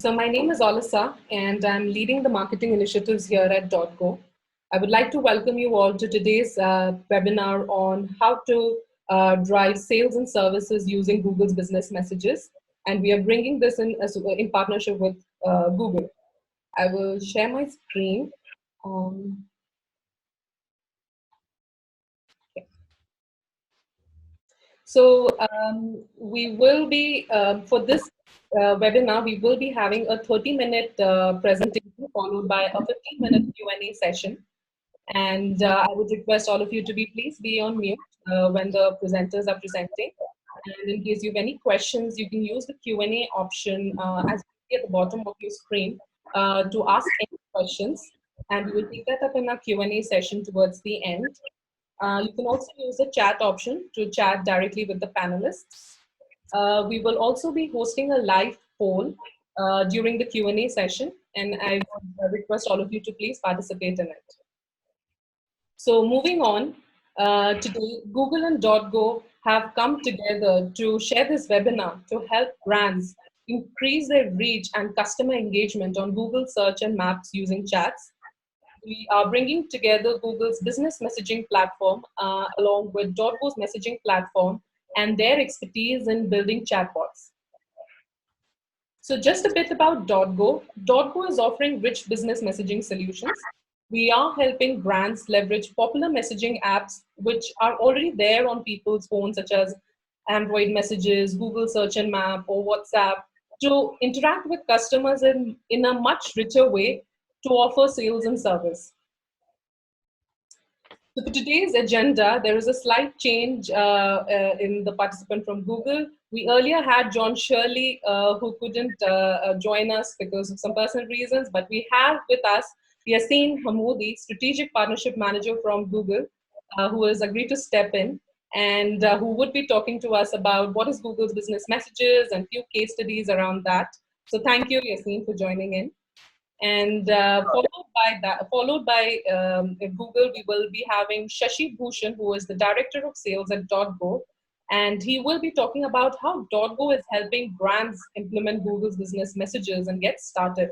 So my name is Olisa, and I'm leading the marketing initiatives here at Dotgo. I would like to welcome you all to today's webinar on how to drive sales and services using Google's business messages. And we are bringing this in partnership with Google. I will share my screen. Um, So we will be, for this webinar, we will be having a 30-minute presentation followed by a 15-minute Q&A session. And I would request all of you to please be on mute when the presenters are presenting. And in case you have any questions, you can use the Q&A option as you see at the bottom of your screen to ask any questions. And we will take that up in our Q&A session towards the end. You can also use the chat option to chat directly with the panelists. We will also be hosting a live poll during the Q&A session, and I would request all of you to please participate in it. So moving on, today Google and Dotgo have come together to share this webinar to help brands increase their reach and customer engagement on Google search and maps using chats. We are bringing together Google's business messaging platform along with Dotgo's messaging platform and their expertise in building chatbots. So just a bit about Dotgo. Dotgo is offering rich business messaging solutions. We are helping brands leverage popular messaging apps which are already there on people's phones, such as Android messages, Google search and map, or WhatsApp, to interact with customers in a much richer way to offer sales and service. So for today's agenda, there is a slight change in the participant from Google. We earlier had John Shirley, who couldn't join us because of some personal reasons, but we have with us Yassine Hamoudi, Strategic Partnership Manager from Google, who has agreed to step in and who would be talking to us about what is Google's business messages and few case studies around that. So thank you, Yassine, for joining in. And followed by Google, we will be having Shashi Bhushan, who is the Director of Sales at Dotgo, and he will be talking about how Dotgo is helping brands implement Google's business messages and get started.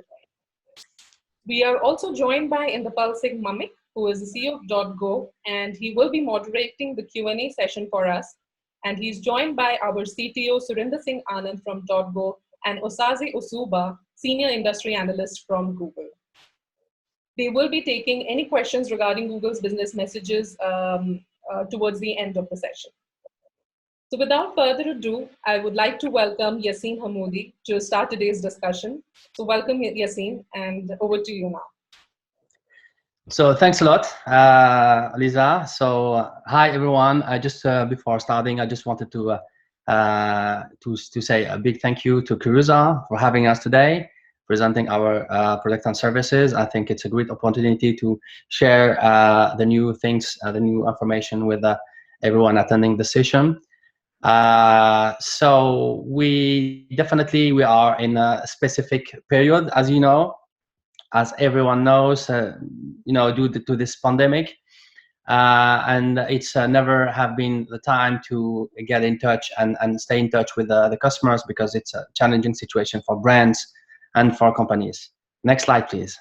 We are also joined by Inderpal Singh Mumick, who is the CEO of Dotgo, and he will be moderating the Q&A session for us. And he's joined by our CTO, Surinder Singh Anand from Dotgo, and Osaze Osuba, Senior Industry Analyst from Google. They will be taking any questions regarding Google's business messages towards the end of the session. So without further ado, I would like to welcome Yassine Hamoudi to start today's discussion. So welcome, Yassine, and over to you now. So thanks a lot, Lisa. So hi everyone. I just before starting, I just wanted to say a big thank you to Kuruza for having us today, presenting our product and services. I think it's a great opportunity to share the new things, the new information with everyone attending the session. So we are in a specific period, as you know, as everyone knows, due to this pandemic. And it's never have been the time to get in touch and stay in touch with the customers, because it's a challenging situation for brands and for companies. Next slide, please.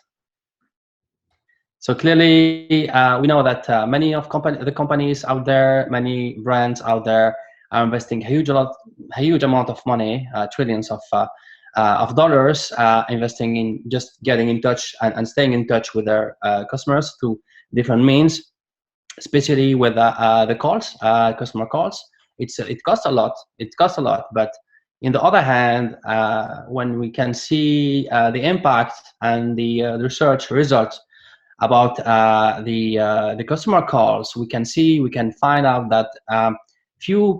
So clearly, we know that many of the companies out there, many brands out there are investing a huge amount of money, trillions of dollars, investing in just getting in touch and staying in touch with their customers through different means, especially with the calls, customer calls. It costs a lot. It costs a lot. But on the other hand, when we can see the impact and the research results about the customer calls, we can find out that few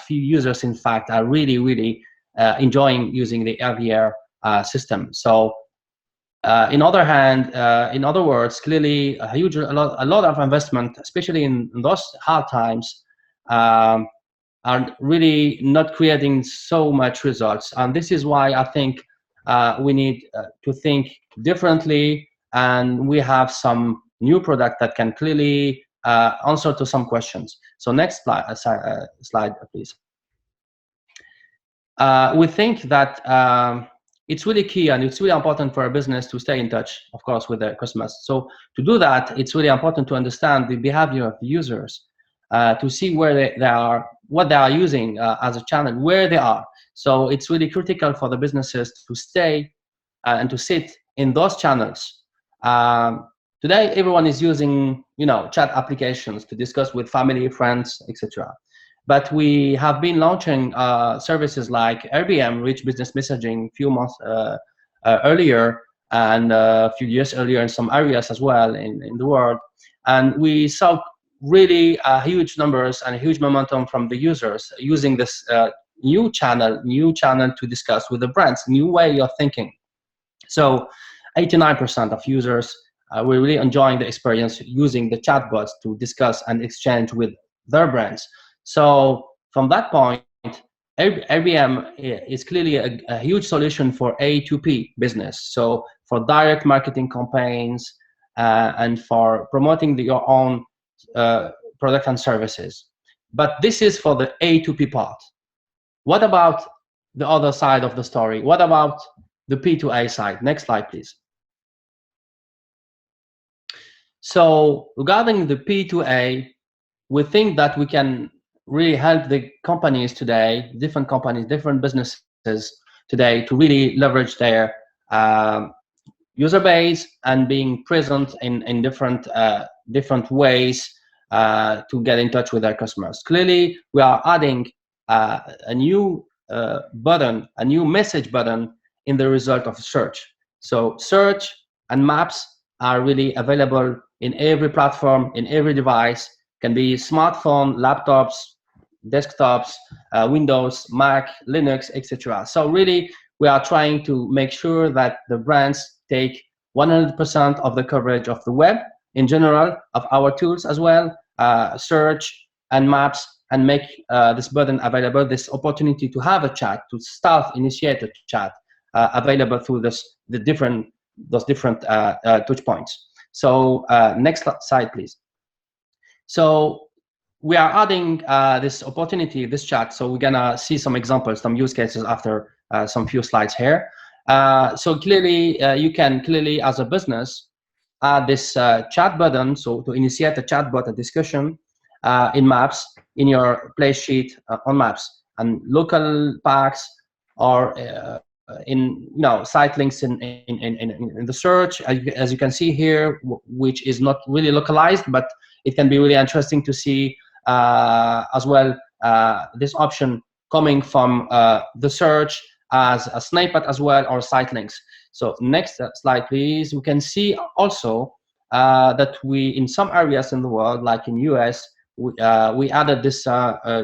users, in fact, are really enjoying using the RVR system. So in other words, clearly a lot of investment, especially in those hard times, are really not creating so much results. And this is why I think we need to think differently, and we have some new product that can clearly answer to some questions. So next slide, please. We think that it's really key and it's really important for a business to stay in touch, of course, with their customers. So to do that, it's really important to understand the behavior of the users, to see where they are, what they are using as a channel, where they are. So it's really critical for the businesses to stay and to sit in those channels. Today, everyone is using, chat applications to discuss with family, friends, etc. But we have been launching services like RBM, Rich Business Messaging, a few months earlier, and a few years earlier in some areas as well in the world. And we saw really huge numbers and huge momentum from the users using this new channel to discuss with the brands, new way of thinking. So 89% of users were really enjoying the experience using the chatbots to discuss and exchange with their brands. So from that point, IBM is clearly a huge solution for A2P business. So for direct marketing campaigns and for promoting your own product and services. But this is for the A2P part. What about the other side of the story? What about the P2A side? Next slide, please. So regarding the P2A, we think that we can really help the companies today, different businesses today, to really leverage their user base and being present in different ways to get in touch with their customers. Clearly, we are adding a new button, a new message button in the result of search. So search and maps are really available in every platform, in every device. Can be smartphone, laptops, desktops, Windows, Mac, Linux, etc. So really, we are trying to make sure that the brands take 100% of the coverage of the web in general, of our tools as well, search and maps, and make this button available, this opportunity to have a chat, to start, initiate a chat, available through those different touch points. So next slide, please. So we are adding this opportunity, this chat. So we're gonna see some examples, some use cases after some few slides here. So clearly, you can clearly, as a business, add this chat button. So to initiate a chatbot, a discussion in Maps, in your play sheet on Maps, and local packs or in site links in the search, as you can see here, which is not really localized, but it can be really interesting to see as well this option coming from the search as a snippet as well, or site links. So next slide, please. We can see also that we, in some areas in the world, like in US, we added this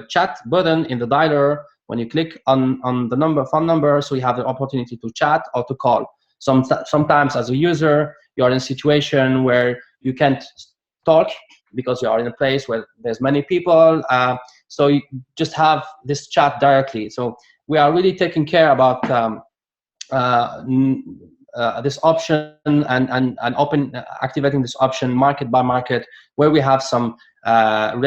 chat button in the dialer. When you click on the phone number, so you have the opportunity to chat or to call. Sometimes as a user, you're in a situation where you can't talk because you are in a place where there's many people, so you just have this chat directly. So we are really taking care about this option and activating this option market by market, where we have some good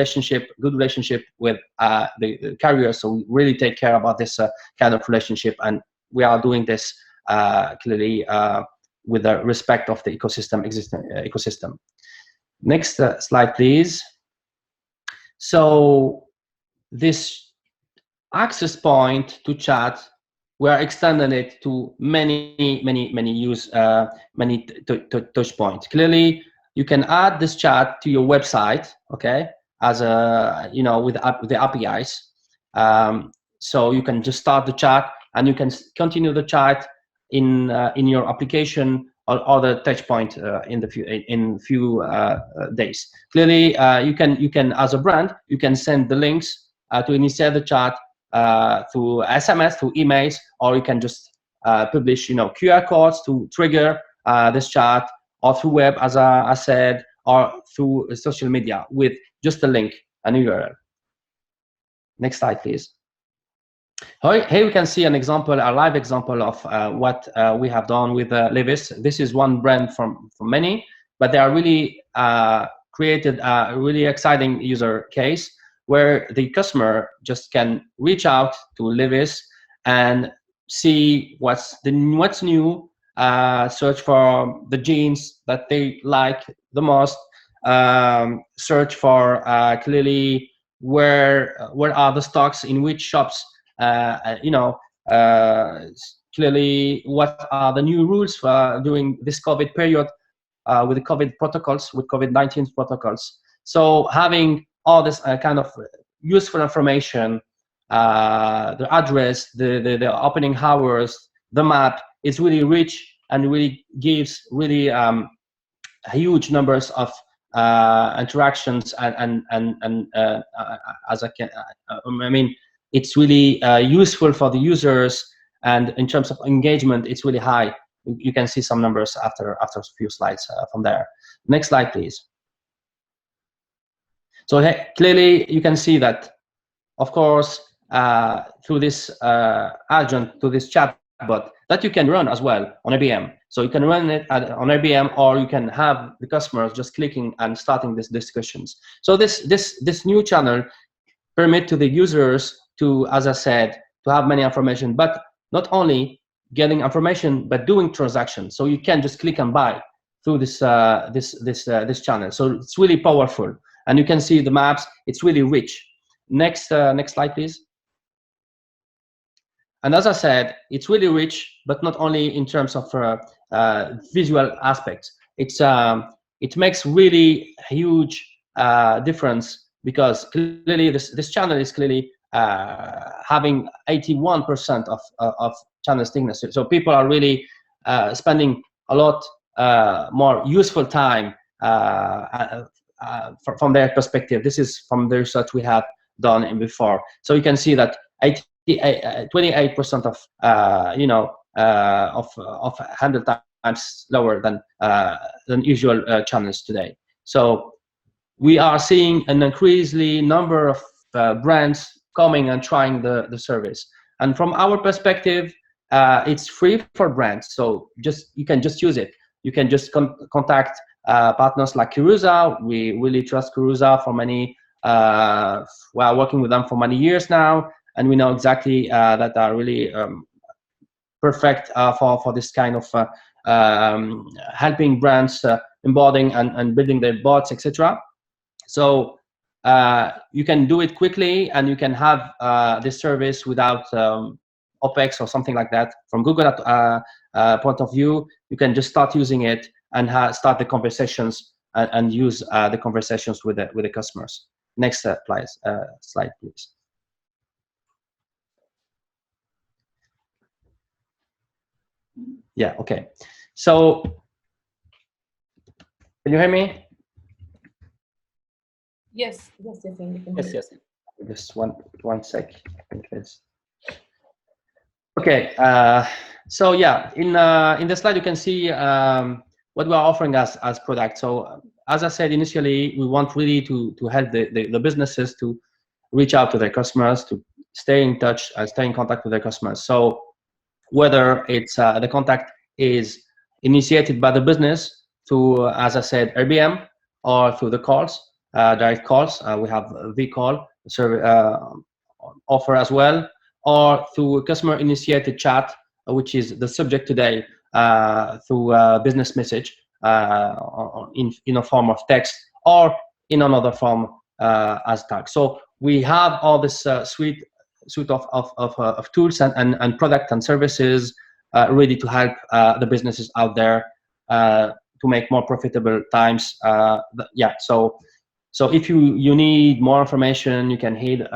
relationship with the carriers. So we really take care about this kind of relationship, and we are doing this clearly with the respect of the ecosystem. Next slide, please. So this access point to chat, we are extending it to many touch points. Clearly, you can add this chat to your website, okay, as a with the APIs. So you can just start the chat, and you can continue the chat in your application or other touch point in few days. Clearly, you can as a brand, you can send the links to initiate the chat through SMS, through emails, or you can just publish QR codes to trigger this chat, or through web, as I said, or through social media with just a link, an URL. Next slide, please. Here we can see an example, a live example of what we have done with Levis. This is one brand from many, but they are really created a really exciting user case where the customer just can reach out to Levis and see what's new, search for the jeans that they like the most, search for clearly where are the stocks in which shops, uh, clearly what are the new rules during this COVID period, with the COVID protocols, with COVID-19 protocols. So having all this kind of useful information, the address, the opening hours, the map is really rich and really gives really huge numbers of interactions and as I mean, it's really useful for the users, and in terms of engagement, it's really high. You can see some numbers after a few slides from there. Next slide, please. So clearly you can see that, of course, through this agent, to this chatbot, that you can run as well on IBM. So you can run it on IBM, or you can have the customers just clicking and starting these discussions. So this new channel permit to the users to, as I said, to have many information, but not only getting information, but doing transactions. So you can just click and buy through this channel. So it's really powerful, and you can see the maps. It's really rich. Next slide, please. And as I said, it's really rich, but not only in terms of visual aspects. It makes really huge difference, because clearly this channel is clearly having 81% of channel thickness. So people are really spending a lot more useful time from their perspective. This is from the research we have done before. So you can see that 28% of handle times lower than usual channels today. So we are seeing an increasingly number of brands coming and trying the service. And from our perspective, it's free for brands, so you can just use it. You can just contact partners like Kuruza. We really trust Kuruza for many. We are working with them for many years now, and we know exactly that are really perfect for this kind of helping brands onboarding and building their bots, etc. So you can do it quickly, and you can have this service without OPEX or something like that. From Google point of view, you can just start using it and start the conversations and use the conversations with the customers. Next slide, please. Yeah, okay. So can you hear me? Yes, yes, yes, we can. Yes. Just one sec. Okay. So yeah, in the slide you can see what we are offering as product. So as I said initially, we want really to help the businesses to reach out to their customers, to stay in touch, stay in contact with their customers. So whether it's the contact is initiated by the business through, as I said, IBM, or through the calls, direct calls. We have vCall offer as well, or through customer-initiated chat, which is the subject today, through business message in a form of text, or in another form as tag. So we have all this suite of tools and product and services ready to help the businesses out there to make more profitable times. Yeah. So if you need more information, you can head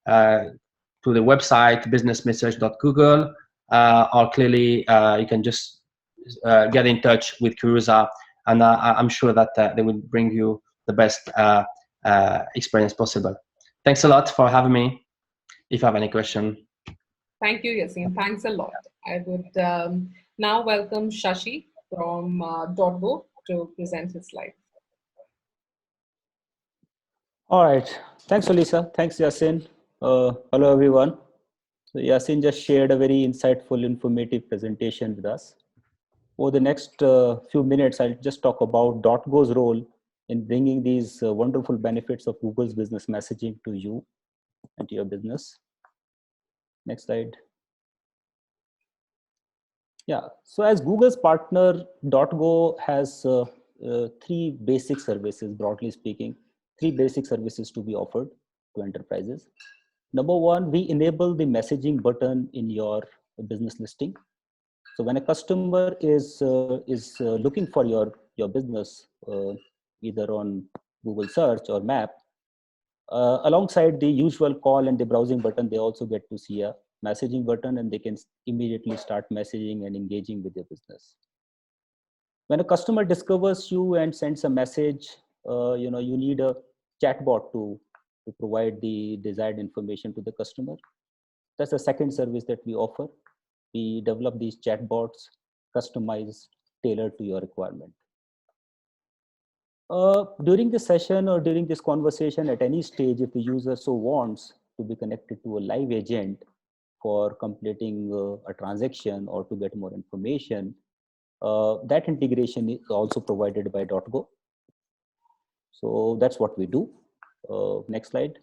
to the website businessmessage.google, or clearly you can just get in touch with Kuruza, and I'm sure that they will bring you the best experience possible. Thanks a lot for having me. If you have any question. Thank you, Yassine. Thanks a lot. I would now welcome Shashi from Dotgo to present his slide. All right. Thanks, Olisa. Thanks, Yassine. Hello, everyone. So Yassine just shared a very insightful, informative presentation with us. Over the next few minutes, I'll just talk about Dotgo's role in bringing these wonderful benefits of Google's business messaging to you and to your business. Next slide. Yeah. So as Google's partner, Dotgo has three basic services, broadly speaking, three basic services to be offered to enterprises. Number one, we enable the messaging button in your business listing. So when a customer is looking for your business, either on Google search or map, alongside the usual call and the browsing button, they also get to see a messaging button, and they can immediately start messaging and engaging with your business. When a customer discovers you and sends a message, you need a chatbot to provide the desired information to the customer. That's the second service that we offer. We develop these chatbots customized, tailored to your requirement. During this session or during this conversation, at any stage, if the user so wants to be connected to a live agent for completing a transaction or to get more information, that integration is also provided by Dotgo. So that's what we do. Next slide.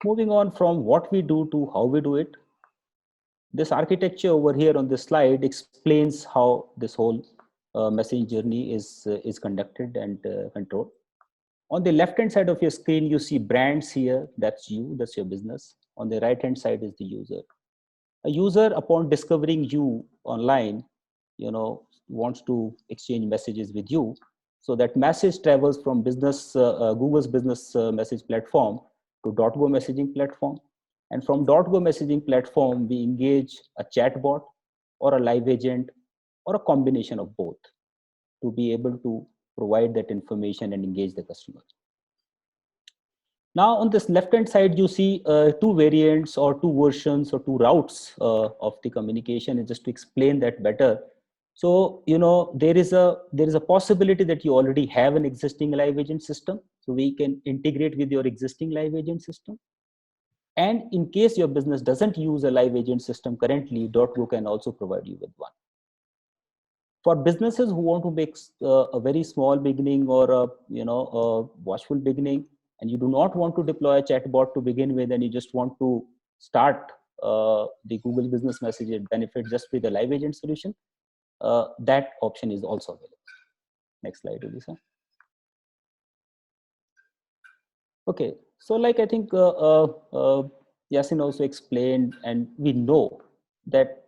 Moving on from what we do to how we do it. This architecture over here on this slide explains how this whole messaging journey is conducted and controlled. On the left hand side of your screen, you see brands here. That's you, that's your business. On the right hand side is the user. A user, upon discovering you online, wants to exchange messages with you. So that message travels from Google's business message platform to Dotgo messaging platform. And from Dotgo messaging platform, we engage a chatbot or a live agent or a combination of both to be able to provide that information and engage the customer. Now on this left hand side, you see two variants or two versions or two routes of the communication. And just to explain that better, so there is a possibility that you already have an existing live agent system, so we can integrate with your existing live agent system. And in case your business doesn't use a live agent system currently, Dotgo can also provide you with one. For businesses who want to make a very small beginning or a watchful beginning, and you do not want to deploy a chatbot to begin with, and you just want to start the Google Business Message benefit just with a live agent solution, that option is also available. Next slide, Olisa. Okay, so like I think Yassine also explained, and we know that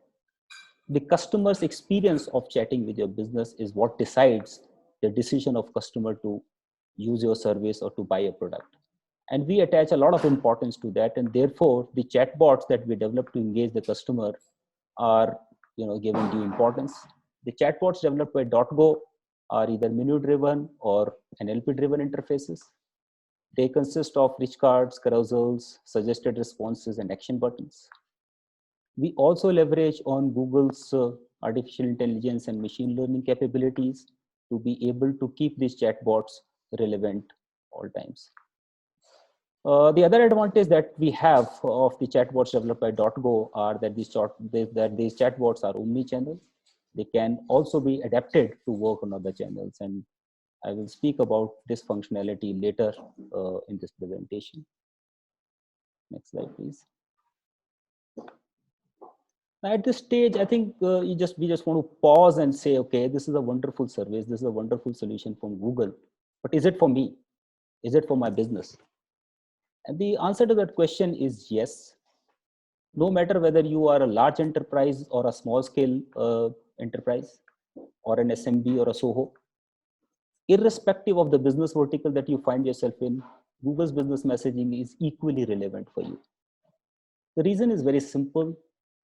the customer's experience of chatting with your business is what decides the decision of customer to use your service or to buy a product. And we attach a lot of importance to that, and therefore the chatbots that we develop to engage the customer are given due importance. The chatbots developed by Dotgo are either menu driven or NLP driven interfaces. They consist of rich cards, carousels, suggested responses, and action buttons. We also leverage on Google's artificial intelligence and machine learning capabilities to be able to keep these chatbots relevant all times. The other advantage that we have of the chatbots developed by Dotgo are that these chatbots are omni-channel. They can also be adapted to work on other channels, and I will speak about this functionality later in this presentation. Next slide, please. At this stage, I think we just want to pause and say, okay, this is a wonderful service. This is a wonderful solution from Google, but is it for me? Is it for my business? And the answer to that question is yes. No matter whether you are a large enterprise or a small scale enterprise or an SMB or a SOHO, irrespective of the business vertical that you find yourself in, Google's business messaging is equally relevant for you. The reason is very simple.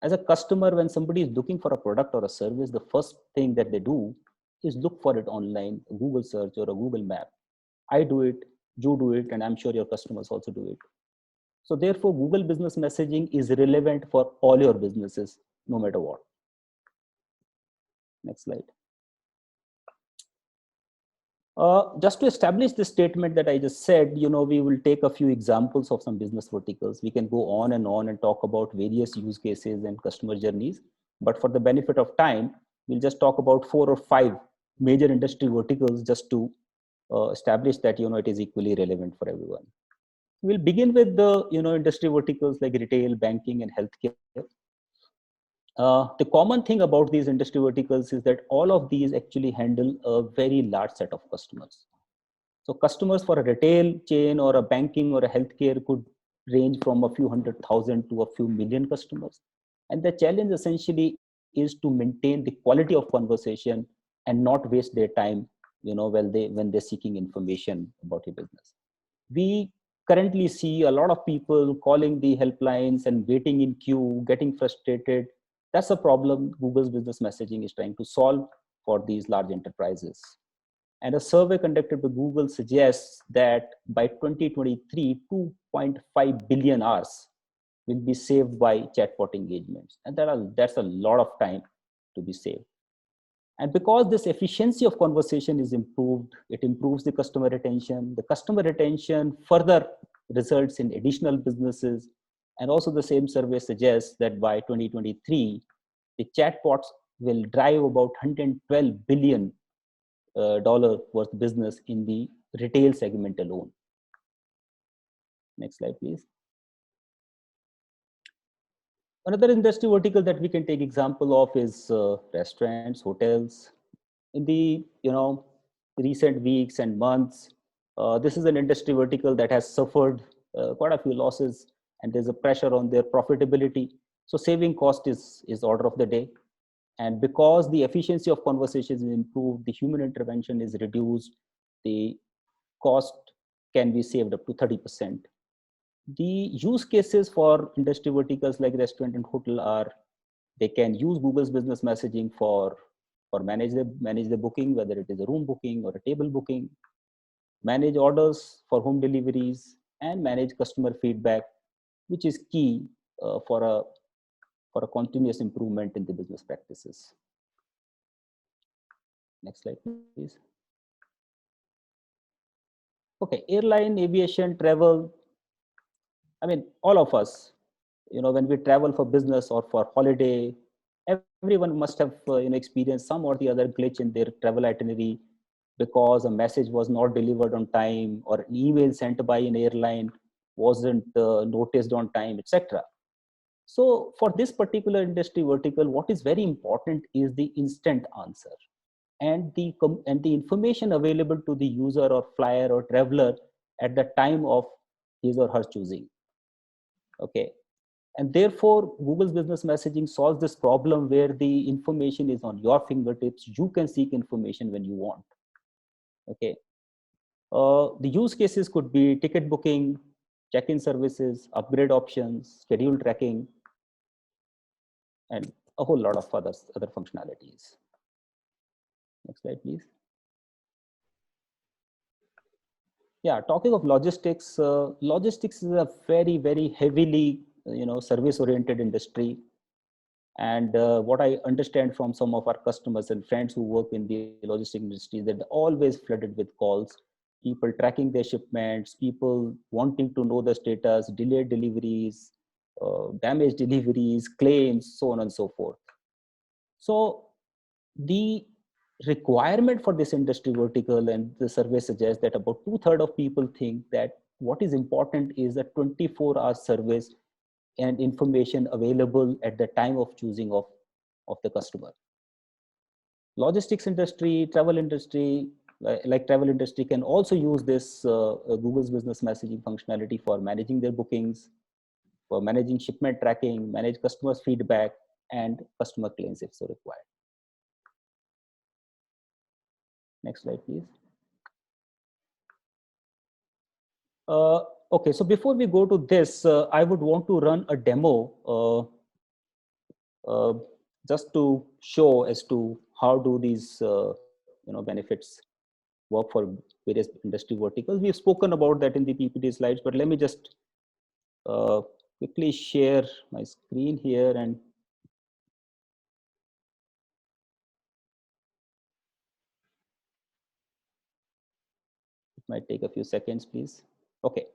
As a customer, when somebody is looking for a product or a service, the first thing that they do is look for it online, a Google search or a Google map. I do it, you do it, and I'm sure your customers also do it. So therefore, Google business messaging is relevant for all your businesses, no matter what. Next slide. Just to establish this statement that I just said, we will take a few examples of some business verticals. We can go on and talk about various use cases and customer journeys. But for the benefit of time, we'll just talk about 4 or 5 major industry verticals just to establish that, it is equally relevant for everyone. We'll begin with the, industry verticals like retail, banking, and healthcare. The common thing about these industry verticals is that all of these actually handle a very large set of customers. So customers for a retail chain or a banking or a healthcare could range from a few 100,000 to a few million customers. And the challenge essentially is to maintain the quality of conversation and not waste their time, when they're seeking information about your business. We currently see a lot of people calling the helplines and waiting in queue, getting frustrated. That's a problem Google's business messaging is trying to solve for these large enterprises. And a survey conducted by Google suggests that by 2023, 2.5 billion hours will be saved by chatbot engagements. And that's a lot of time to be saved. And because this efficiency of conversation is improved, it improves the customer retention. The customer retention further results in additional businesses. And also the same survey suggests that by 2023, the chatbots will drive about $112 billion worth business in the retail segment alone. Next slide, please. Another industry vertical that we can take example of is restaurants, hotels. In the recent weeks and months, this is an industry vertical that has suffered quite a few losses, and there's a pressure on their profitability. So saving cost is order of the day. And because the efficiency of conversations is improved, the human intervention is reduced, the cost can be saved up to 30%. The use cases for industry verticals like restaurant and hotel are, they can use Google's business messaging for manage the booking, whether it is a room booking or a table booking, manage orders for home deliveries, and manage customer feedback, which is key for a continuous improvement in the business practices. Next slide, please. Okay, airline, aviation, travel. I mean, all of us, when we travel for business or for holiday, everyone must have experienced some or the other glitch in their travel itinerary because a message was not delivered on time, or an email sent by an airline wasn't noticed on time, etc. So for this particular industry vertical, what is very important is the instant answer and the information available to the user or flyer or traveler at the time of his or her choosing. Okay. And therefore, Google's business messaging solves this problem where the information is on your fingertips. You can seek information when you want. Okay. The use cases could be ticket booking, check-in services, upgrade options, schedule tracking, and a whole lot of other functionalities. Next slide, please. Yeah, talking of logistics, logistics is a very, very heavily service-oriented industry. And what I understand from some of our customers and friends who work in the logistics industry, that they're always flooded with calls, people tracking their shipments, people wanting to know the status, delayed deliveries, damaged deliveries, claims, so on and so forth. So the requirement for this industry vertical, and the survey suggests that about 2/3 of people think that what is important is a 24-hour service and information available at the time of choosing of the customer. Logistics industry, travel industry, like travel industry can also use this Google's business messaging functionality for managing their bookings, for managing shipment tracking, manage customers feedback, and customer claims if so required. Next slide, please. Okay, so before we go to this, I would want to run a demo just to show as to how do these benefits work for various industry verticals. We've spoken about that in the PPT slides, but let me just quickly share my screen here, and it might take a few seconds, please. Okay,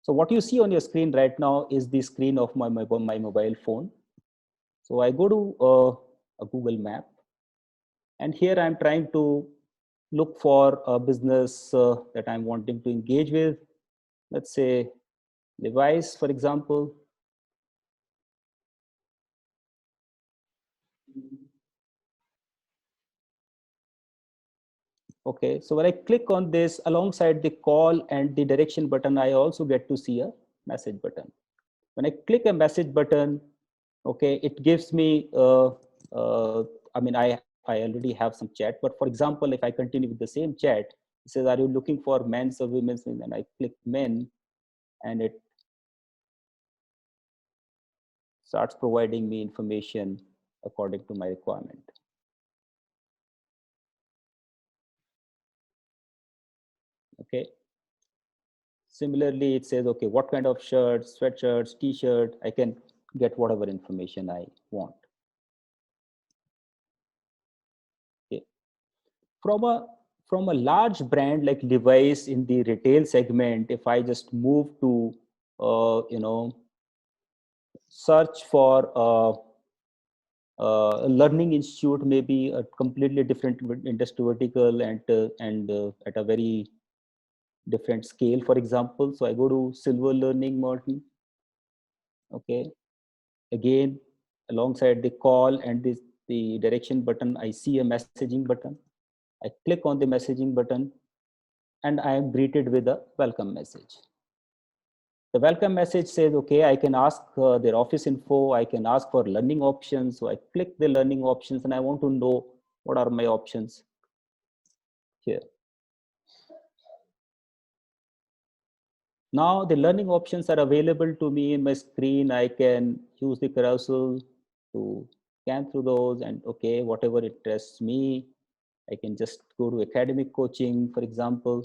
so what you see on your screen right now is the screen of my mobile phone. So I go to a Google map, and here I'm trying to look for a business that I'm wanting to engage with. Let's say Levi's, for example. Okay, so when I click on this, alongside the call and the direction button, I also get to see a message button. When I click a message button, okay, it gives me, I mean, I already have some chat, but for example, if I continue with the same chat, it says, are you looking for men's or women's? And then I click men, and it starts providing me information according to my requirement. Okay. Similarly, it says, okay, what kind of shirts, sweatshirts, t-shirt, I can get whatever information I want. Okay. From a large brand like Levi's in the retail segment, if I just move to, search for a learning institute, maybe a completely different industry vertical, and at a very different scale, for example. So I go to Silver Learning Model. Okay. Again, alongside the call and the direction button, I see a messaging button. I click on the messaging button, and I am greeted with a welcome message. The welcome message says, okay, I can ask their office info, I can ask for learning options. So I click the learning options, and I want to know what are my options here. Now the learning options are available to me in my screen. I can use the carousel to scan through those, and okay, whatever interests me, I can just go to academic coaching, for example.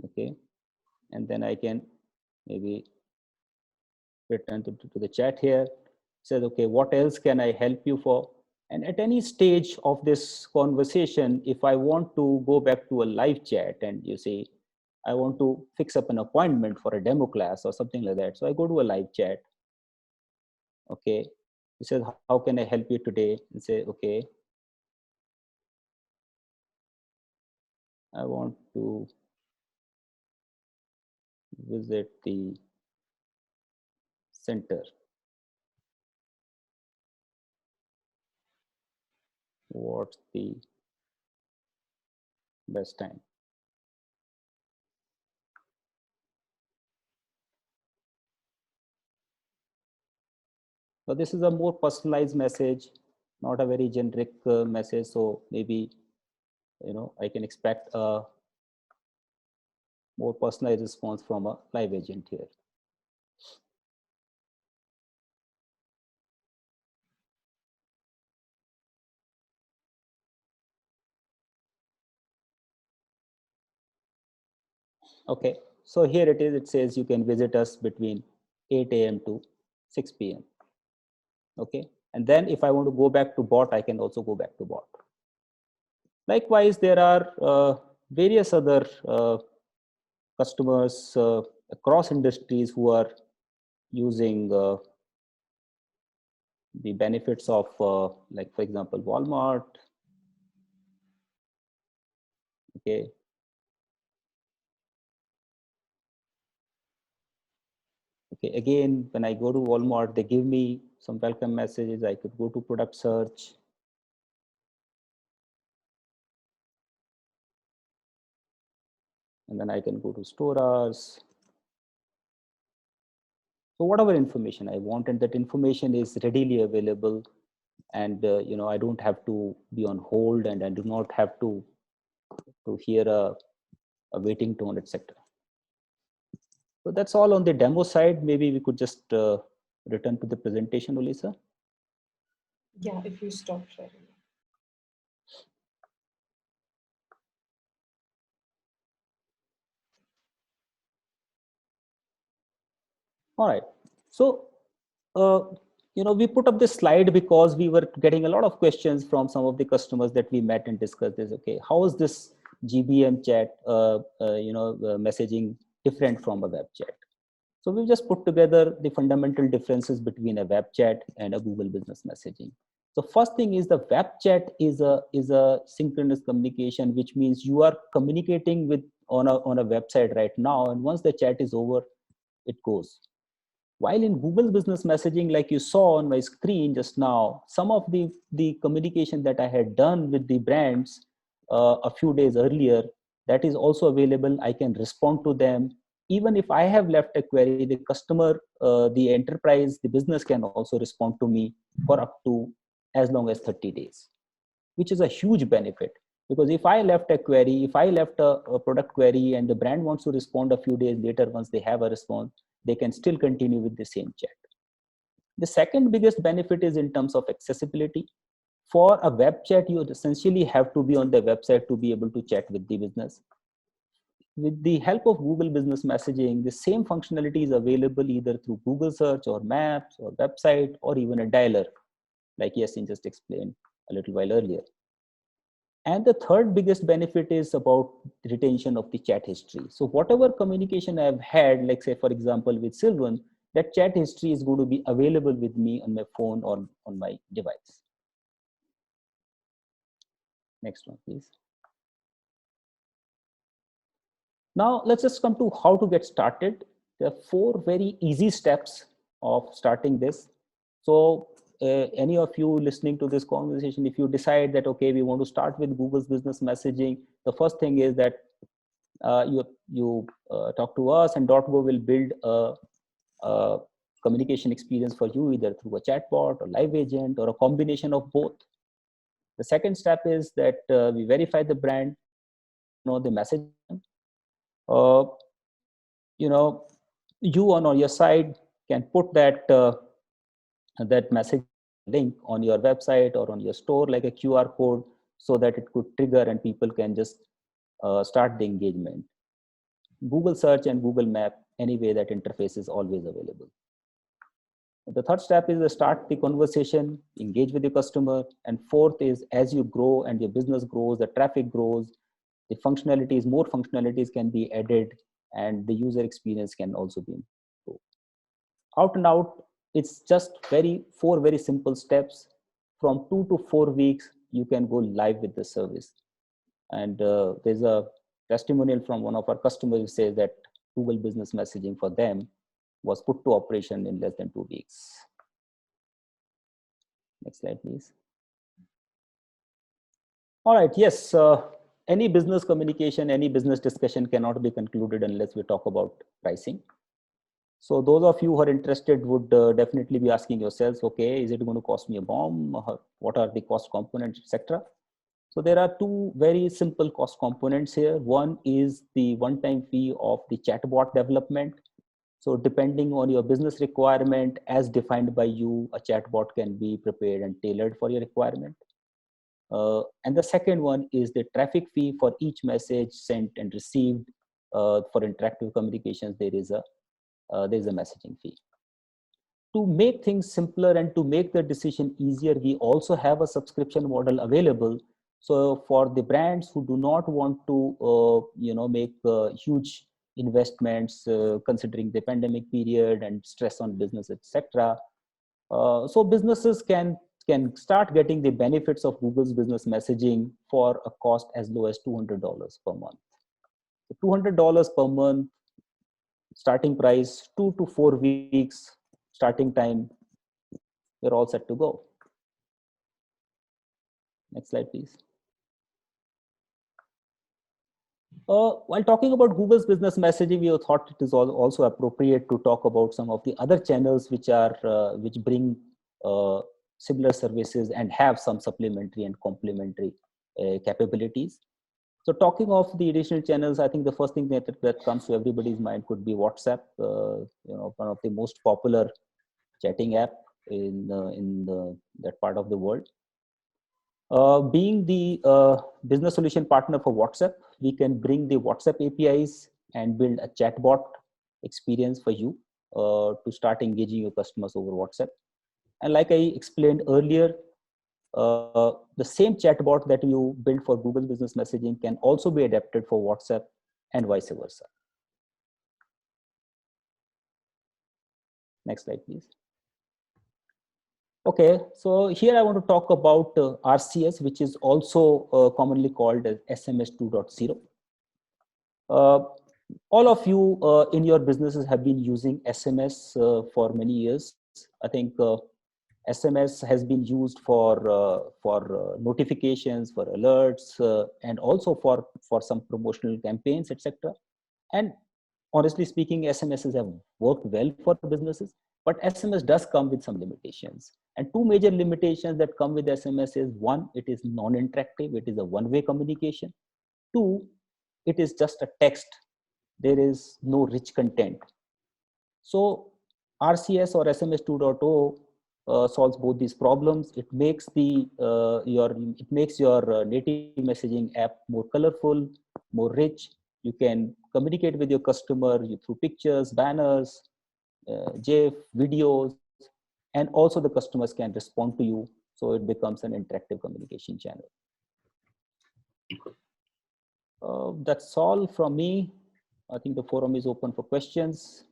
Okay, and then I can maybe return to the chat here. It says, okay, what else can I help you for? And at any stage of this conversation, if I want to go back to a live chat and you say, I want to fix up an appointment for a demo class or something like that. So I go to a live chat. Okay. It says, how can I help you today? And say, okay, I want to visit the center. What's the best time? So this is a more personalized message, not a very generic message. So maybe, I can expect a more personalized response from a live agent here. Okay, so here it is. It says you can visit us between 8 a.m. to 6 p.m. Okay, and then if I want to go back to bot, I can also go back to bot. Likewise, there are various other customers across industries who are using the benefits of, like, for example, Walmart. Okay. Okay, again, when I go to Walmart, they give me some welcome messages. I could go to product search. And then I can go to store hours. So whatever information I want, and that information is readily available. And, I don't have to be on hold, and I do not have to hear a waiting tone, etc. So that's all on the demo side. Maybe we could just return to the presentation, Olisa. Yeah, if you stop sharing. All right. So, we put up this slide because we were getting a lot of questions from some of the customers that we met and discussed this. Okay, how is this GBM chat, messaging different from a web chat? So we've just put together the fundamental differences between a web chat and a Google Business Messaging. So first thing is, the web chat is a synchronous communication, which means you are communicating with on a website right now, and once the chat is over, it goes. While in Google Business Messaging, like you saw on my screen just now, some of the communication that I had done with the brands a few days earlier, that is also available. I can respond to them. Even if I have left a query, the customer, the enterprise, the business can also respond to me for up to as long as 30 days, which is a huge benefit. Because if I left a query, if I left a product query and the brand wants to respond a few days later, once they have a response, they can still continue with the same chat. The second biggest benefit is in terms of accessibility. For a web chat, you essentially have to be on the website to be able to chat with the business. With the help of Google Business Messaging, the same functionality is available either through Google search or maps or website or even a dialer, like Yassine just explained a little while earlier. And the third biggest benefit is about retention of the chat history. So whatever communication I've had, like say, for example, with Sylvan, that chat history is going to be available with me on my phone or on my device. Next one, please. Now, let's just come to how to get started. There are 4 very easy steps of starting this. So any of you listening to this conversation, if you decide that, okay, we want to start with Google's business messaging, the first thing is that you talk to us, and Dotgo will build a communication experience for you, either through a chatbot or live agent or a combination of both. The second step is that we verify the brand, the message. Uh, you on your side can put that message link on your website or on your store like a QR code, so that it could trigger and people can just start the engagement. Google search and Google map, anyway, that interface is always available. The third step is to start the conversation, engage with the customer. And fourth is, as you grow and your business grows, the traffic grows, the functionalities, more functionalities can be added, and the user experience can also be improved. Out and out, it's just 4 very simple steps. From 2 to 4 weeks, you can go live with the service. And there's a testimonial from one of our customers who says that Google Business Messaging for them was put to operation in less than 2 weeks. Next slide, please. All right, yes, any business communication, any business discussion cannot be concluded unless we talk about pricing. So those of you who are interested would definitely be asking yourselves, okay, is it going to cost me a bomb? What are the cost components, etc.? So there are 2 very simple cost components here. One is the one-time fee of the chatbot development. So depending on your business requirement, as defined by you, a chatbot can be prepared and tailored for your requirement. And the second one is the traffic fee for each message sent and received. For interactive communications, there is a messaging fee. To make things simpler and to make the decision easier, we also have a subscription model available. So for the brands who do not want to, make huge investments, considering the pandemic period and stress on business, etc. So businesses can start getting the benefits of Google's business messaging for a cost as low as $200 per month. So $200 per month, starting price, 2 to 4 weeks, starting time, we're all set to go. Next slide, please. While talking about Google's business messaging, we thought it is also appropriate to talk about some of the other channels which bring similar services and have some supplementary and complementary capabilities. So talking of the additional channels, I think the first thing that comes to everybody's mind could be WhatsApp, one of the most popular chatting app in that part of the world. Being the business solution partner for WhatsApp, we can bring the WhatsApp APIs and build a chatbot experience for you to start engaging your customers over WhatsApp. And like I explained earlier, the same chatbot that you build for Google Business Messaging can also be adapted for WhatsApp and vice versa. Next slide, please. Okay, so here I want to talk about RCS, which is also commonly called as SMS 2.0. All of you in your businesses have been using SMS for many years. I think SMS has been used for notifications, for alerts, and also for some promotional campaigns, etc. And honestly speaking, SMSs have worked well for businesses, but SMS does come with some limitations. And two major limitations that come with SMS is: one, it is non-interactive, it is a one-way communication. Two, it is just a text. There is no rich content. So RCS or SMS 2.0 solves both these problems. It makes your native messaging app more colorful, more rich. You can communicate with your customer through pictures, banners, GIF, videos, and also the customers can respond to you. So it becomes an interactive communication channel. That's all from me. I think the forum is open for questions.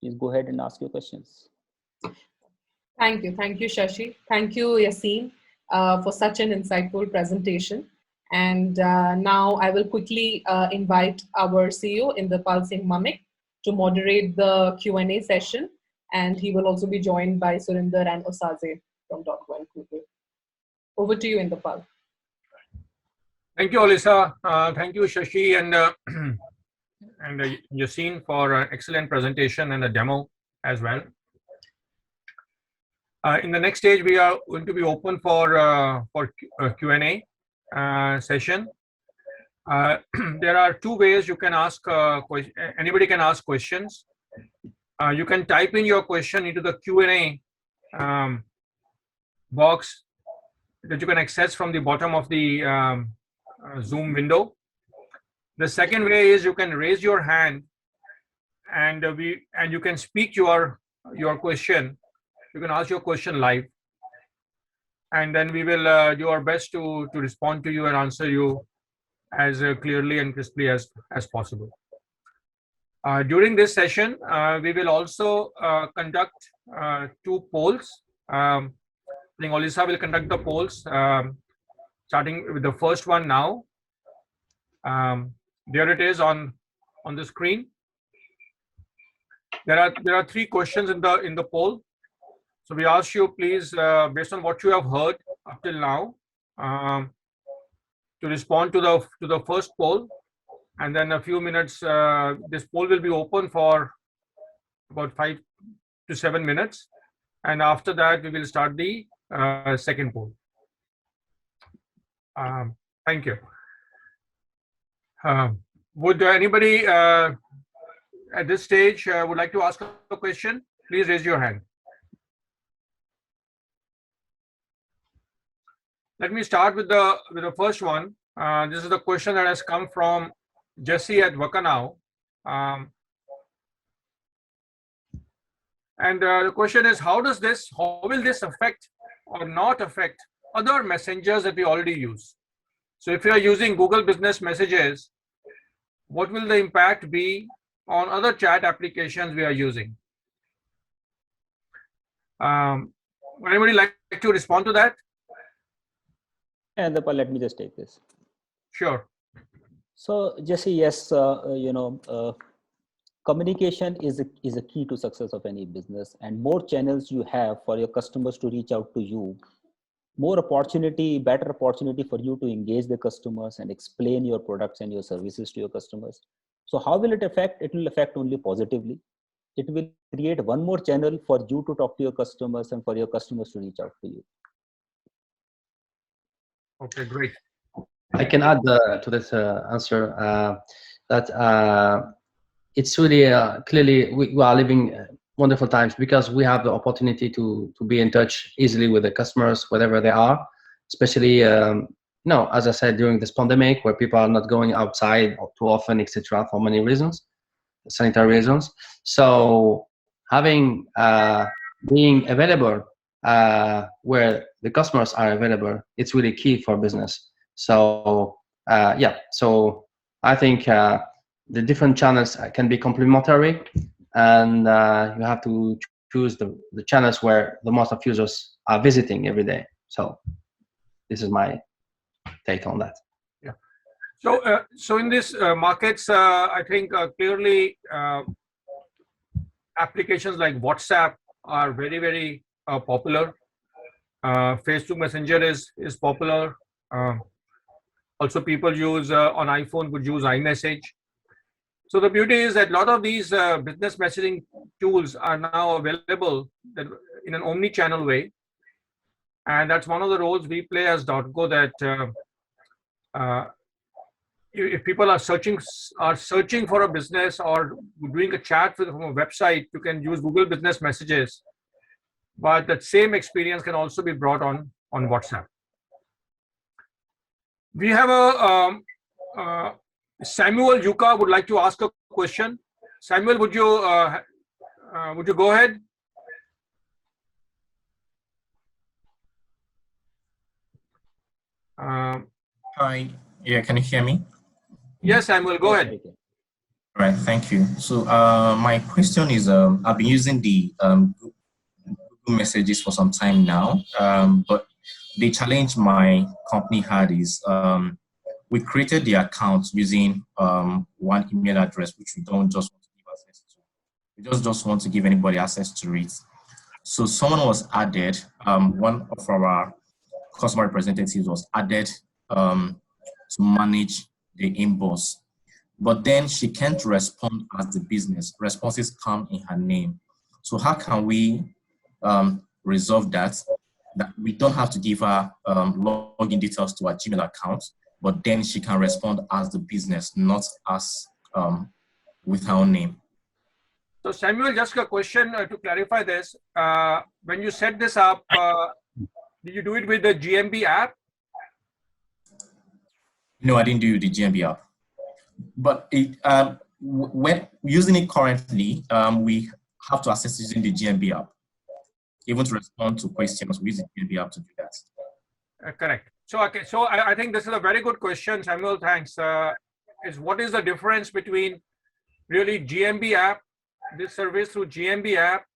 Please go ahead and ask your questions. Thank you, Shashi. Thank you, Yassine, for such an insightful presentation. And now I will quickly invite our CEO, Inderpal Singh Mumick, to moderate the Q&A session. And he will also be joined by Surinder and Osaze from Dotgo Google. Over to you, Inderpal. Thank you, Olisa. Thank you, Shashi and Yassine for an excellent presentation and a demo as well. In the next stage, we are going to be open for Q&A session. There are two ways you can ask. Anybody can ask questions. You can type in your question into the Q&A box that you can access from the bottom of the Zoom window. The second way is you can raise your hand, and you can speak your question. You can ask your question live, and then we will do our best to respond to you and answer you as clearly and crisply as possible. During this session, we will also conduct two polls. I think Olisa will conduct the polls, starting with the first one now. There it is on the screen. There are three questions in the poll. So we ask you, please, based on what you have heard up till now, to respond to the first poll, and then a few minutes. This poll will be open for about 5 to 7 minutes, and after that we will start the second poll. Thank you. Would anybody at this stage would like to ask a question? Please raise your hand. Let me start with the first one. This is the question that has come from Jesse at Wakanau. And the question is, how will this affect or not affect other messengers that we already use? So if you are using Google Business Messages, what will the impact be on other chat applications we are using? Would anybody like to respond to that? And let me just take this. Sure. So Jesse, yes, communication is a key to success of any business, and more channels you have for your customers to reach out to you, better opportunity for you to engage the customers and explain your products and your services to your customers. So how will it affect? It will affect only positively. It will create one more channel for you to talk to your customers and for your customers to reach out to you. Okay, great. I can add to this answer that it's really clearly we are living wonderful times because we have the opportunity to be in touch easily with the customers wherever they are, especially as I said, during this pandemic where people are not going outside too often, etc., for many reasons, sanitary reasons. So having being available where the customers are available, it's really key for business. So so I think the different channels can be complementary, and you have to choose the channels where the most of users are visiting every day. So this is my take on that. Yeah. So in this markets, I think clearly applications like WhatsApp are very, very popular. Facebook Messenger is popular. Also, people use on iPhone would use iMessage. So the beauty is that a lot of these business messaging tools are now available that in an omni-channel way, and that's one of the roles we play as Dotgo. That if people are searching for a business or doing a chat from a website, you can use Google Business Messages, but that same experience can also be brought on WhatsApp. We have a Samuel Yuka would like to ask a question. Samuel, would you go ahead? Hi. Yeah, can you hear me? Yes, Samuel, go ahead. All right, thank you. So my question is, I've been using the Google Messages for some time now, but the challenge my company had is we created the account using one email address, which we don't just want to give access to. We just want to give anybody access to it. So someone was added, one of our customer representatives was added to manage the inbox. But then she can't respond as the business. Responses come in her name. So how can we resolve that? That we don't have to give her login details to her Gmail account, but then she can respond as the business, not as with her own name. So Samuel, just a question to clarify this. When you set this up, did you do it with the GMB app? No, I didn't do the GMB app. But when using it currently, we have to access using the GMB app. Even to respond to questions, we use the GMB app to do that. Correct. So okay, so I think this is a very good question, Samuel. Thanks. Is what is the difference between really GMB app, this service through GMB app,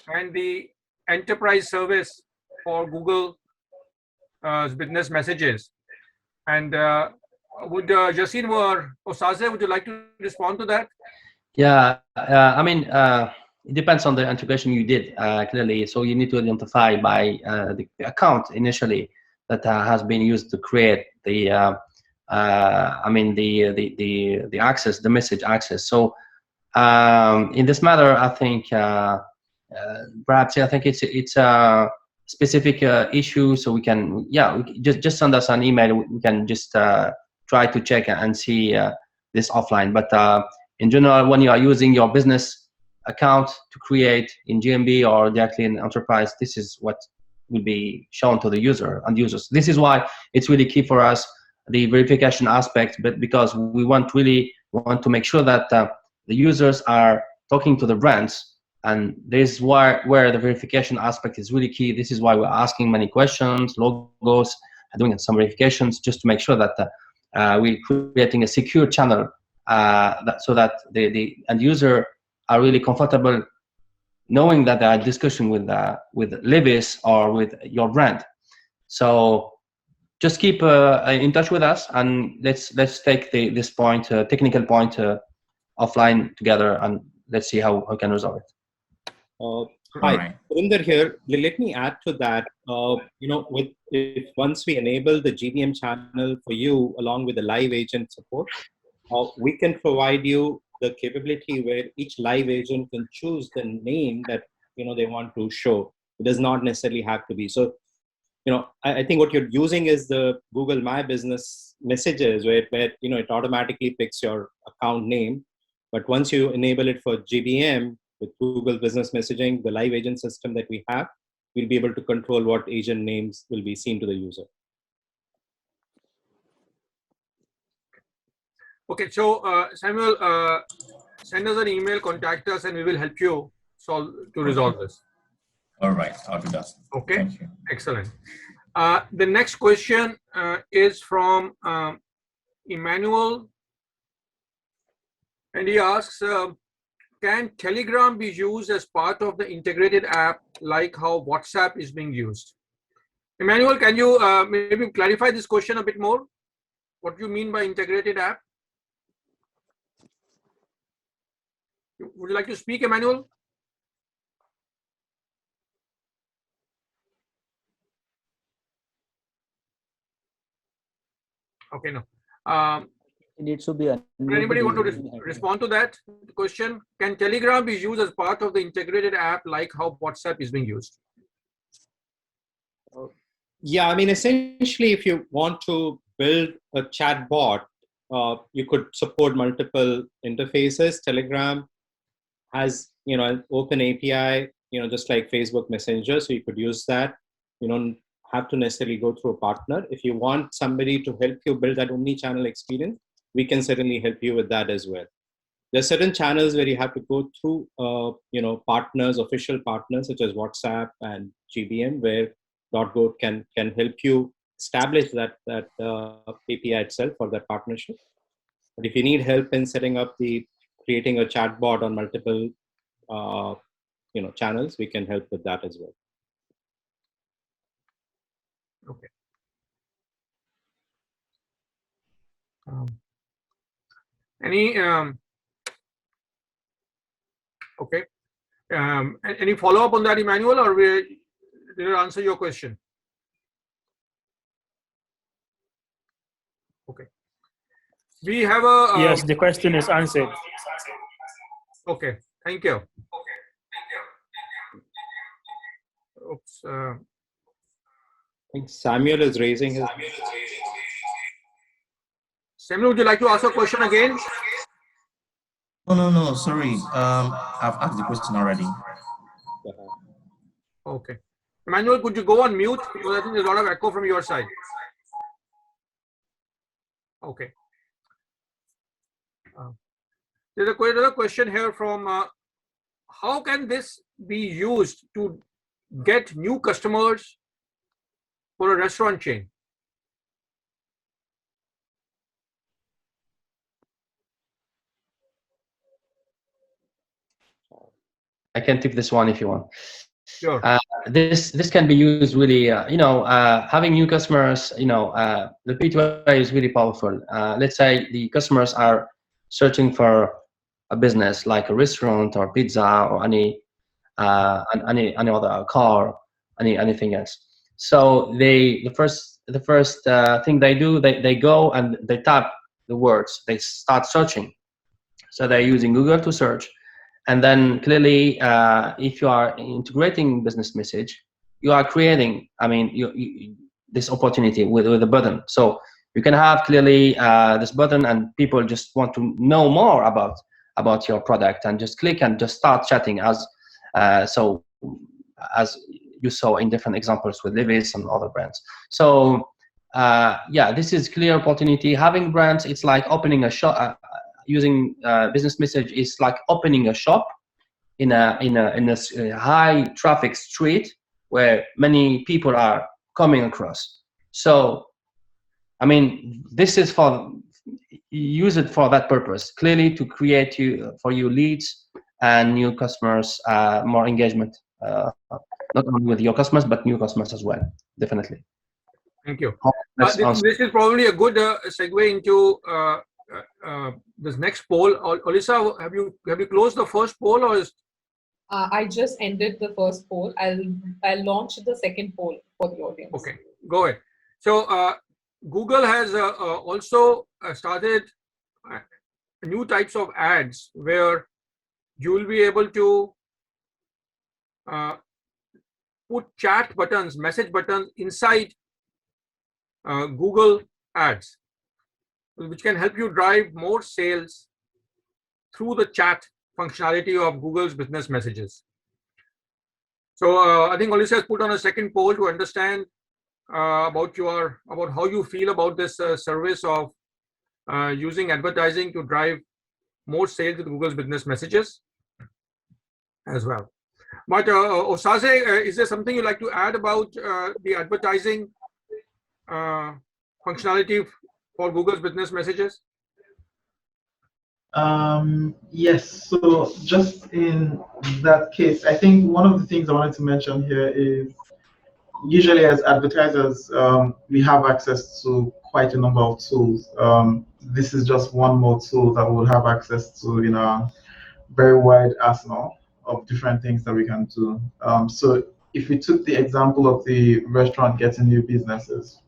and the enterprise service for Google business messages? And would Yassine or Osaze, would you like to respond to that? Yeah, I mean, it depends on the integration you did clearly. So you need to identify by the account initially that has been used to create the, I mean, the access, the message access. So in this matter, I think perhaps I think it's a specific issue. So we can, yeah, just send us an email. We can just try to check and see this offline. But in general, when you are using your business account to create in GMB or directly in enterprise, this is what will be shown to the user and users. This is why it's really key for us, the verification aspect, but because we really want to make sure that the users are talking to the brands, and this is where the verification aspect is really key. This is why we're asking many questions, logos, doing some verifications, just to make sure that we're creating a secure channel so that the end user are really comfortable knowing that they are discussing with Levis or with your brand. So just keep in touch with us, and let's take this point, technical point, offline together, and let's see how we can resolve it. Hi, Surinder here. Let me add to that. If once we enable the GBM channel for you, along with the live agent support, we can provide you the capability where each live agent can choose the name that they want to show. It does not necessarily have to be. So, I think what you're using is the Google My Business messages, where it automatically picks your account name. But once you enable it for GBM with Google Business Messaging, the live agent system that we have, we'll be able to control what agent names will be seen to the user. Okay, so Samuel, send us an email, contact us, and we will help you resolve this. All right, I'll do that. Okay, thank you. Excellent. The next question is from Emmanuel, and he asks, can Telegram be used as part of the integrated app like how WhatsApp is being used? Emmanuel, can you maybe clarify this question a bit more? Yes, Surinder. what do you mean by integrated app? Would you like to speak, Emmanuel? Okay, no. It needs to be unmuted. Anybody want to respond to that question? Can Telegram be used as part of the integrated app like how WhatsApp is being used? Yeah, I mean, essentially, if you want to build a chat bot, you could support multiple interfaces. Telegram has, an open API, just like Facebook Messenger, so you could use that. You don't have to necessarily go through a partner. If you want somebody to help you build that omni-channel experience, we can certainly help you with that as well. There are certain channels where you have to go through, partners, official partners such as WhatsApp and GBM, where Dotgo can help you establish that API itself for that partnership. But if you need help in setting up creating a chatbot on multiple, channels, we can help with that as well. Okay. Okay. Any follow up on that, Emmanuel, or did it answer your question? Okay. We have a. Yes, the question is answered. Okay. Thank you. Oops. I think Samuel is raising his. Samuel, would you like to ask a question again? No. Sorry. I've asked the question already. Okay. Emmanuel, could you go on mute? Because I think there's a lot of echo from your side. Okay. There's another question here from how can this be used to get new customers for a restaurant chain? I can take this one if you want. Sure. This can be used really, having new customers, the P2A is really powerful. Let's say the customers are searching for a business like a restaurant or pizza or any other car, anything else. So the first thing they do, they go and they type the words, they start searching. So they're using Google to search. And then clearly, if you are integrating business message, you are creating, this opportunity with a button. So you can have clearly this button, and people just want to know more about your product, and just click and just start chatting as you saw in different examples with Levi's and other brands. So yeah, this is clear opportunity. Having brands, it's like opening a shop. Using business message is like opening a shop in a high traffic street where many people are coming across. So, this is use it for that purpose. Clearly, to create for you leads and new customers, more engagement, not only with your customers but new customers as well. Definitely. Thank you. This is probably a good segue into this next poll. Olisa, have you closed the first poll, or is? I just ended the first poll. I'll launch the second poll for the audience. Okay, go ahead. So Google has also started new types of ads where you will be able to put chat buttons, message buttons inside Google ads, which can help you drive more sales through the chat functionality of Google's business messages. So I think Olisa has put on a second poll to understand about how you feel about this service of using advertising to drive more sales with Google's business messages as well. But Osaze, is there something you'd like to add about the advertising functionality for Google's business messages? Yes, so just in that case, I think one of the things I wanted to mention here is usually as advertisers, we have access to quite a number of tools. This is just one more tool that we'll have access to in our very wide arsenal of different things that we can do. So if we took the example of the restaurant getting new businesses,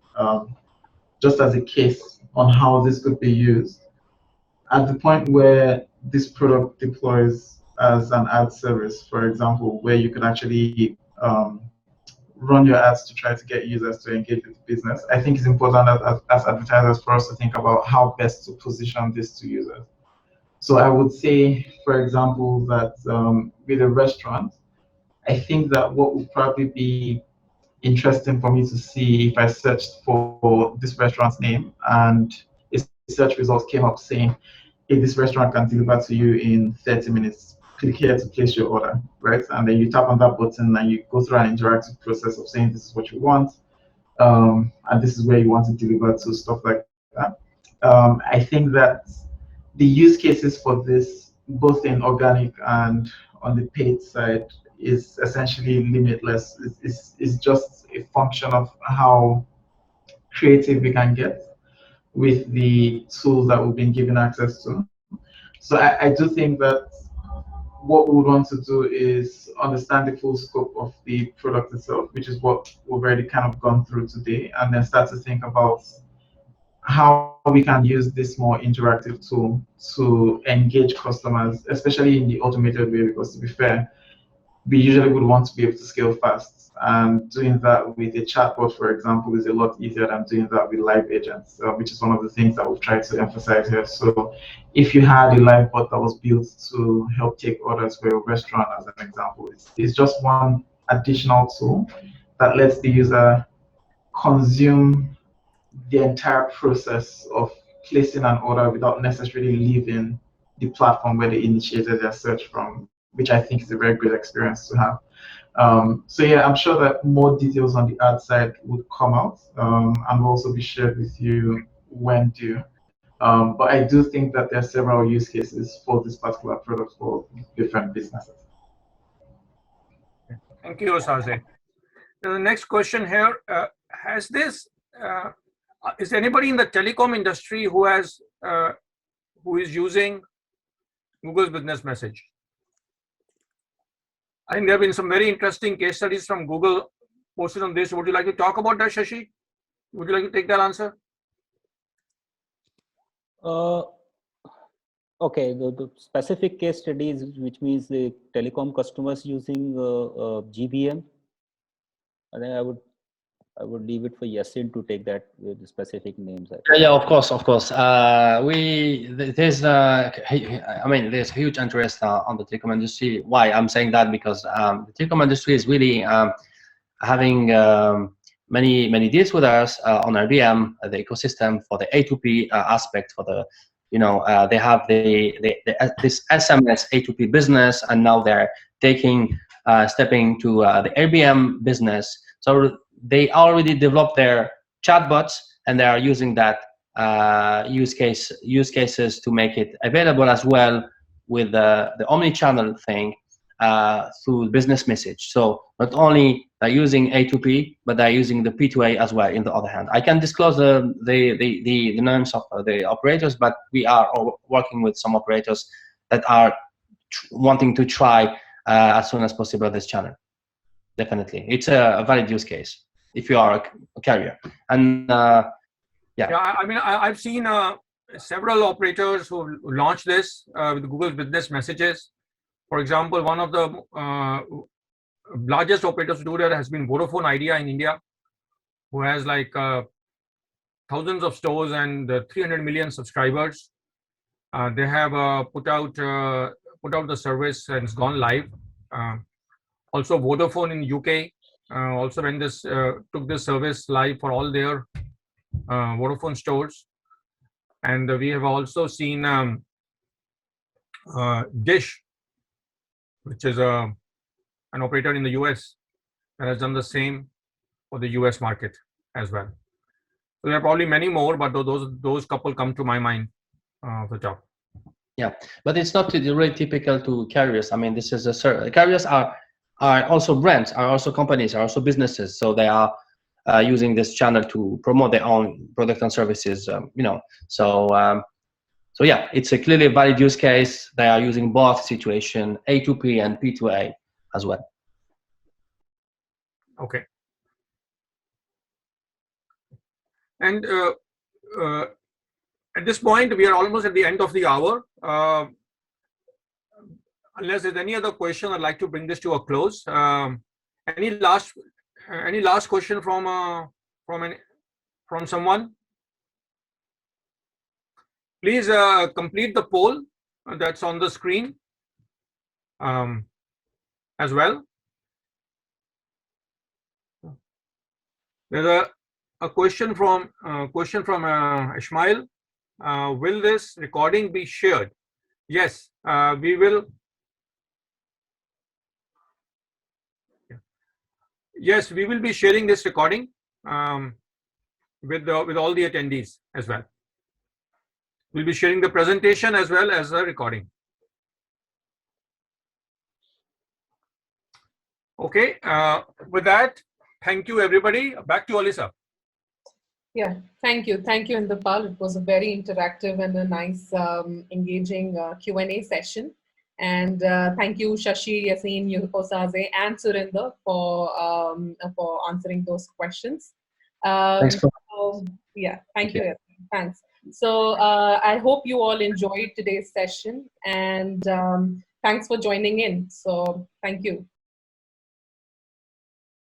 just as a case on how this could be used, at the point where this product deploys as an ad service, for example, where you could actually run your ads to try to get users to engage with the business, I think it's important as advertisers for us to think about how best to position this to users. So I would say, for example, that with a restaurant, I think that what would probably be interesting for me to see if I searched for this restaurant's name and a search result came up saying, hey, this restaurant can deliver to you in 30 minutes. Click here to place your order, right? And then you tap on that button and you go through an interactive process of saying this is what you want, and this is where you want to deliver to, stuff like that. I think that the use cases for this, both in organic and on the paid side, is essentially limitless. It's just a function of how creative we can get with the tools that we've been given access to. So I do think that what we would want to do is understand the full scope of the product itself, which is what we've already kind of gone through today, and then start to think about how we can use this more interactive tool to engage customers, especially in the automated way, because to be fair, we usually would want to be able to scale fast. And doing that with a chatbot, for example, is a lot easier than doing that with live agents, which is one of the things that we've tried to emphasize here. So if you had a live bot that was built to help take orders for your restaurant, as an example, it's just one additional tool that lets the user consume the entire process of placing an order without necessarily leaving the platform where they initiated their search from, which I think is a very good experience to have. So yeah, I'm sure that more details on the ad side would come out and will also be shared with you when due. But I do think that there are several use cases for this particular product for different businesses. Thank you, Saze. The next question here, is anybody in the telecom industry who is using Google's business message? I think there have been some very interesting case studies from Google posted on this. Would you like to talk about that, Shashi? Would you like to take that answer? Okay, the specific case studies, which means the telecom customers using GBM, I think I would leave it for Yassine to take that with the specific names. Yeah, of course. There's huge interest on the telecom industry. Why I'm saying that? Because the telecom industry is really having many deals with us on RBM, the ecosystem for the A2P aspect. For the they have this SMS A2P business, and now they're stepping to the RBM business. So they already developed their chatbots, and they are using that use cases to make it available as well with the omni-channel thing through business message. So not only they're using A2P, but they're using the P2A as well. In the other hand, I can disclose the names of the operators, but we are working with some operators that are wanting to try as soon as possible this channel. Definitely, it's a valid use case if you are a carrier. And yeah, I mean, I've seen several operators who launched this with Google Business Messages. For example, one of the largest operators to do that has been Vodafone Idea in India, who has like thousands of stores and 300 million subscribers. They have put out the service and it's gone live. Also, Vodafone in UK also when this took this service live for all their Vodafone stores, and we have also seen Dish, which is an operator in the US that has done the same for the US market as well. So there are probably many more, but those couple come to my mind for the top. Yeah, but it's not really typical to carriers. I mean, this is carriers are are also brands, are also companies, are also businesses. So they are using this channel to promote their own products and services. So yeah, it's a clearly valid use case. They are using both situation A2P and P2A as well. Okay. And at this point, we are almost at the end of the hour. Unless there's any other question, I'd like to bring this to a close. Any last question from someone? Please complete the poll that's on the screen as well. There's a question from Ishmael. Will this recording be shared? Yes, we will. Yes, we will be sharing this recording with all the attendees as well. We'll be sharing the presentation as well as the recording. Okay. With that, thank you, everybody. Back to Olisa. Yeah, thank you, Inderpal. It was a very interactive and a nice, engaging Q&A session. And thank you, Shashi, Yassine, Osaze, and Surinder for answering those questions. Thanks for Yeah, thank you. Yassine. Thanks. So I hope you all enjoyed today's session, and thanks for joining in. So thank you.